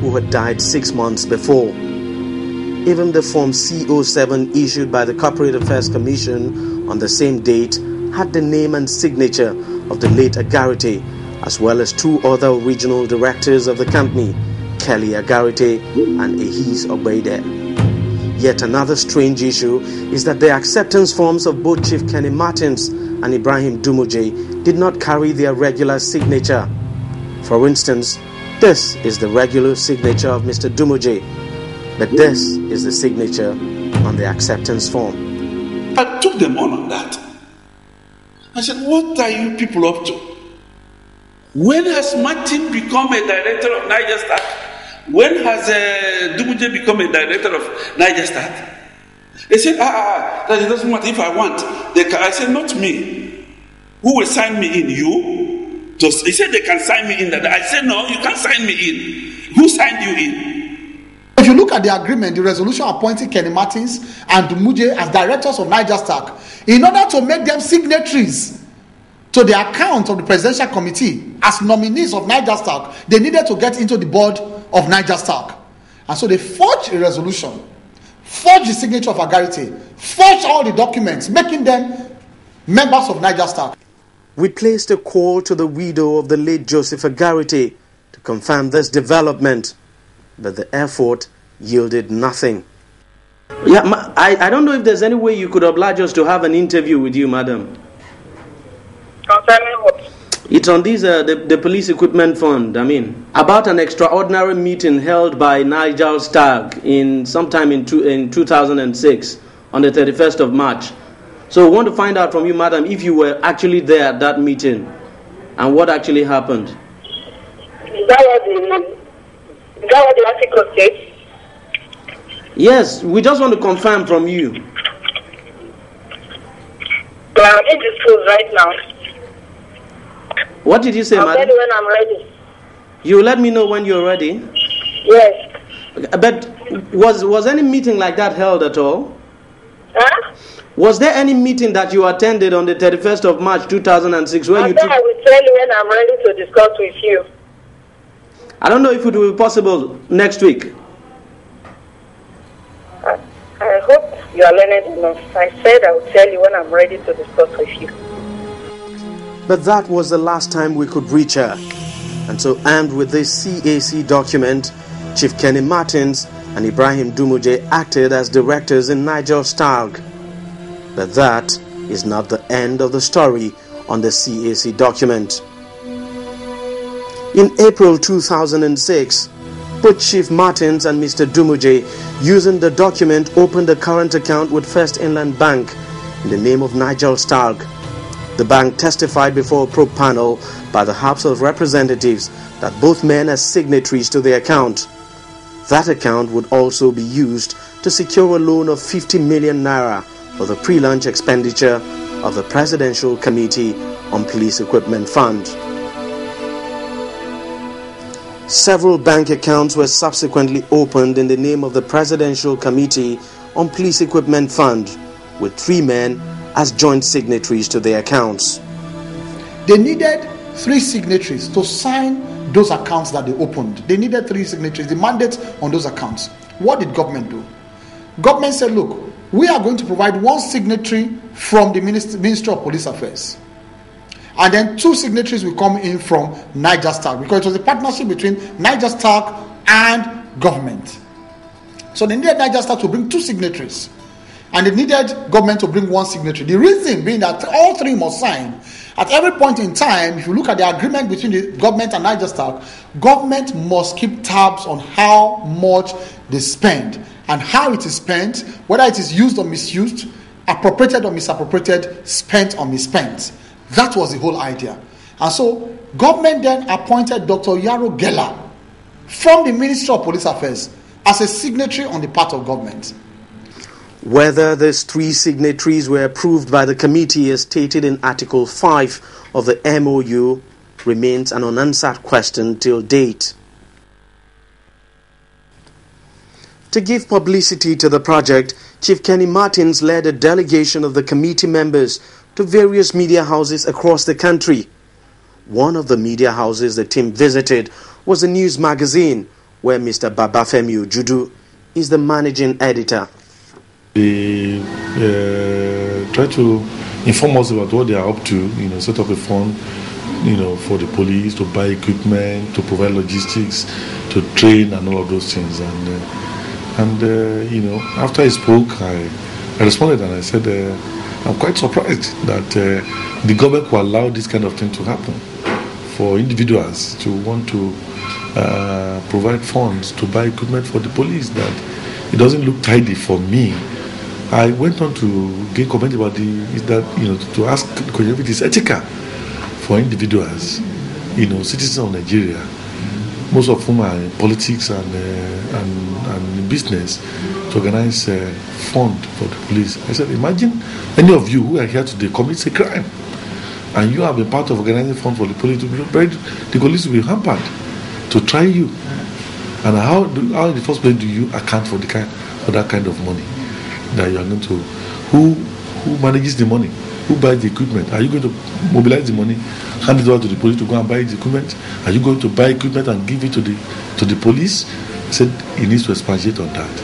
who had died 6 months before. Even the Form C07 issued by the Corporate Affairs Commission on the same date had the name and signature of the late Agarite, as well as 2 other original directors of the company, Kelly Agarite and Ehis Obeide. Yet another strange issue is that the acceptance forms of both Chief Kenny Martins and Ibrahim Dumuje did not carry their regular signature. For instance, this is the regular signature of Mr. Dumuje, but this is the signature on the acceptance form. I took them on that. I said, what are you people up to? When has Martin become a director of Niger Star? When has Dumuje become a director of Niger Star? They said, that it doesn't matter if I want. I said, not me. Who will sign me in? You? He said they can sign me in. I said, no, you can't sign me in. Who signed you in? If you look at the agreement, the resolution appointing Kenny Martins and Dumuje as directors of Niger Star, in order to make them signatories to the account of the Presidential Committee as nominees of Niger Star, they needed to get into the board of Niger Star. And so they forged a resolution, forged the signature of Agarite, forged all the documents, making them members of Niger Star. We placed a call to the widow of the late Joseph Agarite to confirm this development, but the effort yielded nothing. Yeah, I don't know if there's any way you could oblige us to have an interview with you, madam. Concerning what? It's on this, the Police Equipment Fund, about an extraordinary meeting held by Nigel Stark sometime in 2006 on the 31st of March. So we want to find out from you, madam, if you were actually there at that meeting and what actually happened. Is that what the article states? Yes, we just want to confirm from you. Well, I'm in the school right now. What did you say, I'll madam? tell you when I'm ready. You let me know when you're ready? Yes. But was any meeting like that held at all? Huh? Was there any meeting that you attended on the 31st of March 2006 where I you will tell you when I'm ready to discuss with you. I don't know if it will be possible next week. I hope you are learning enough. I said I will tell you when I'm ready to discuss with you. But that was the last time we could reach her. And so, armed with this CAC document, Chief Kenny Martins and Ibrahim Dumuje acted as directors in Niger Stark. But that is not the end of the story on the CAC document. In April 2006, both Chief Martins and Mr. Dumuje, using the document, opened a current account with First Inland Bank in the name of Nigel Stark. The bank testified before a probe panel by the House of Representatives that both men are signatories to the account. That account would also be used to secure a loan of 50 million naira for the pre-launch expenditure of the Presidential Committee on Police Equipment Fund. Several bank accounts were subsequently opened in the name of the Presidential Committee on Police Equipment Fund, with 3 men as joint signatories to the accounts. They needed 3 signatories to sign those accounts that they opened. They needed 3 signatories, the mandate on those accounts. What did government do? Government said, look, we are going to provide 1 signatory from the Ministry of Police Affairs. And then 2 signatories will come in from Niger Stark, because it was a partnership between Niger Stark and government. So they needed Niger Stark to bring 2 signatories. And they needed government to bring 1 signatory. The reason being that all 3 must sign. At every point in time, if you look at the agreement between the government and Niger Stark, government must keep tabs on how much they spend and how it is spent, whether it is used or misused, appropriated or misappropriated, spent or misspent. That was the whole idea. And so, government then appointed Dr. Yaro Gela from the Ministry of Police Affairs as a signatory on the part of government. Whether these 3 signatories were approved by the committee as stated in Article 5 of the MOU remains an unanswered question till date. To give publicity to the project, Chief Kenny Martins led a delegation of the committee members to various media houses across the country. One of the media houses the team visited was a news magazine, where Mr. Babafemi Ojudu is the managing editor. They try to inform us about what they are up to, set up a fund, for the police to buy equipment, to provide logistics, to train and all of those things. And after I spoke, I responded and I said, I'm quite surprised that the government will allow this kind of thing to happen for individuals to want to provide funds to buy equipment for the police. That it doesn't look tidy for me. I went on to get comment about to ask if it is ethical for individuals, citizens of Nigeria, most of whom are in politics and in business, to organize a fund for the police. I said, imagine any of you who are here today commits a crime, and you have been part of organizing a fund for the police. The police will be hampered to try you. And how in the first place do you account for that kind of money that you are going to? Who manages the money? Who buys the equipment? Are you going to mobilize the money, hand it over to the police to go and buy the equipment? Are you going to buy equipment and give it to the police? He said he needs to expatiate on that.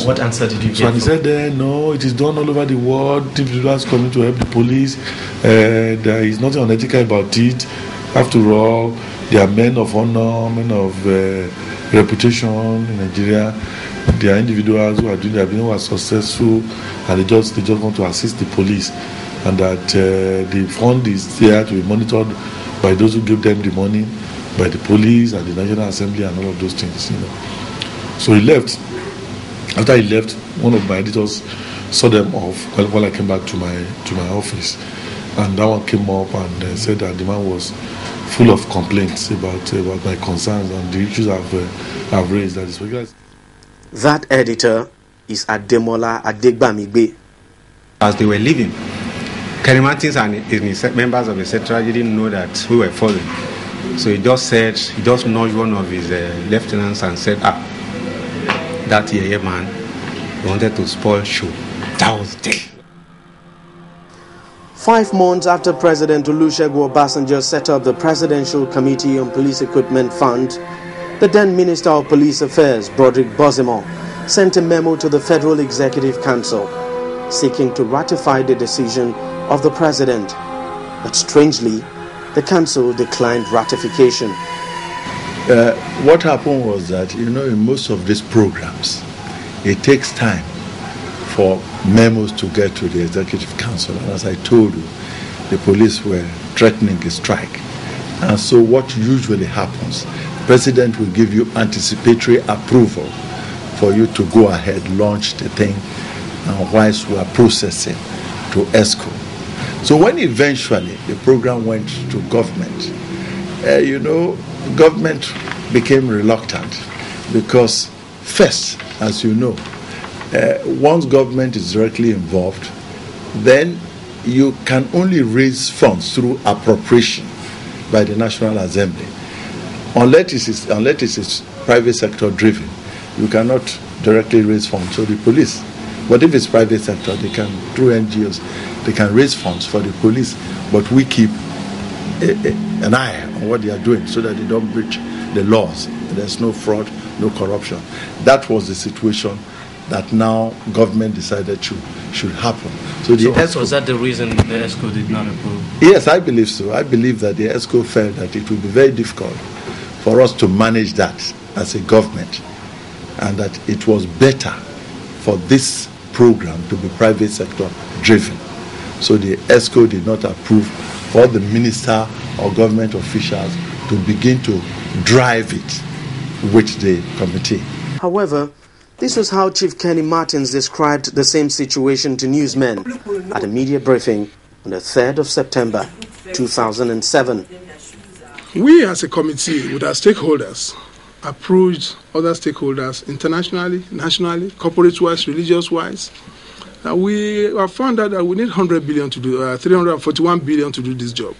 What answer did you get? So he said, no, it is done all over the world. Individuals coming to help the police. There is nothing unethical about it. After all, they are men of honor, men of reputation in Nigeria. They are individuals who are doing their business, who are successful, and they just want to assist the police. And that the fund is there to be monitored by those who give them the money, by the police and the National Assembly and all of those things. So he left. After he left, one of my editors saw them off when I came back to my office, and that one came up and said that the man was full of complaints about my concerns and the issues I've raised. That editor is Ademola Adegbamigbe. As they were leaving, Kenny Martins and his members of the etc. didn't know that we were following. So he just nudged one of his lieutenants and said, that Yeye man, he wanted to spoil show. That was dead. 5 months after President Olusegun Obasanjo set up the Presidential Committee on Police Equipment Fund, the then Minister of Police Affairs, Broderick Bozimo, sent a memo to the Federal Executive Council seeking to ratify the decision of the President. But strangely, the Council declined ratification. What happened was that, in most of these programs, it takes time for memos to get to the Executive Council. And as I told you, the police were threatening a strike. And so what usually happens, the President will give you anticipatory approval for you to go ahead, launch the thing, and whilst we are processing to ESCO. So when eventually the program went to government, government became reluctant because first, as you know, once government is directly involved, then you can only raise funds through appropriation by the National Assembly. Unless it is private sector driven, you cannot directly raise funds. So the police, but if it's private sector, they can, through NGOs, they can raise funds for the police, but we keep an eye on what they are doing so that they don't breach the laws. There's no fraud, no corruption. That was the situation that now government decided should happen. So was that the reason the ESCO did not approve? Yes, I believe so. I believe that the ESCO felt that it would be very difficult for us to manage that as a government, and that it was better for this program to be private sector driven. So the ESCO did not approve for the minister or government officials to begin to drive it with the committee. However, this was how Chief Kenny Martins described the same situation to newsmen at a media briefing on the 3rd of September 2007. We as a committee with our stakeholders approached other stakeholders internationally, nationally, corporate-wise, religious-wise. We have found out that we need 100 billion to do, 341 billion to do this job,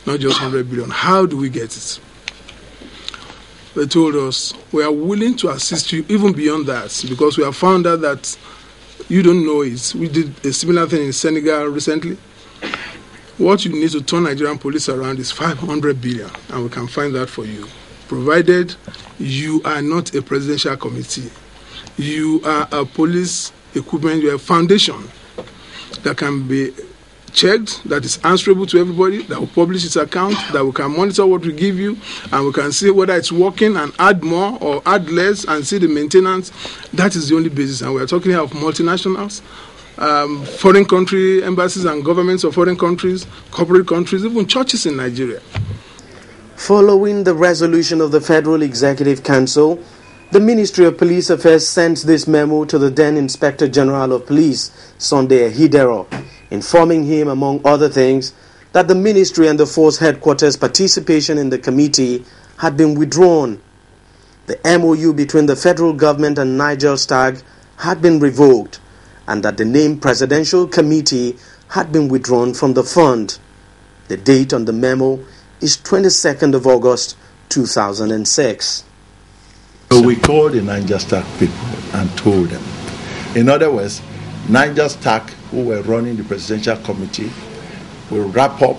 not just 100 billion. How do we get it? They told us, we are willing to assist you even beyond that, because we have found out that you don't know it. We did a similar thing in Senegal recently. What you need to turn Nigerian police around is 500 billion, and we can find that for you. provided you are not a presidential committee. You are a police equipment, you are a foundation that can be checked, that is answerable to everybody, that will publish its account, that we can monitor what we give you, and we can see whether it's working and add more or add less and see the maintenance. That is the only basis. And we are talking here of multinationals, foreign country embassies and governments of foreign countries, corporate countries, even churches in Nigeria. Following the resolution of the Federal Executive Council, the Ministry of Police Affairs sent this memo to the then Inspector General of Police, Sunday Ehidero, informing him, among other things, that the ministry and the force headquarters' participation in the committee had been withdrawn. The MOU between the federal government and Nigel Stagg had been revoked, and that the name Presidential Committee had been withdrawn from the fund. The date on the memo is 22nd of August 2006. So we called the Niger Stagg people and told them. In other words, Niger Stagg, who were running the presidential committee, will wrap up,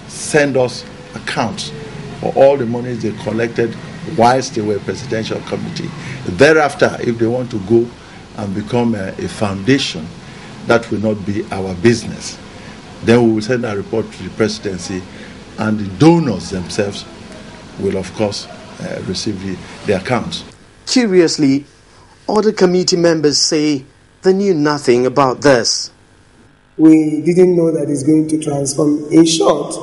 send us accounts for all the monies they collected whilst they were presidential committee. Thereafter, if they want to go and become a foundation, that will not be our business. Then we will send a report to the presidency, and the donors themselves will, of course, receive the accounts. Curiously, other committee members say they knew nothing about this. We didn't know that it's going to transform. In short,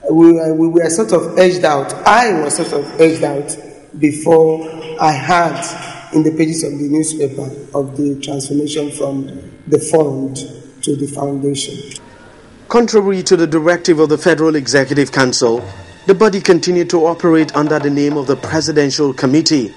we were sort of edged out. I was sort of edged out before I heard in the pages of the newspaper of the transformation from the fund to the foundation. Contrary to the directive of the Federal Executive Council, the body continued to operate under the name of the Presidential Committee.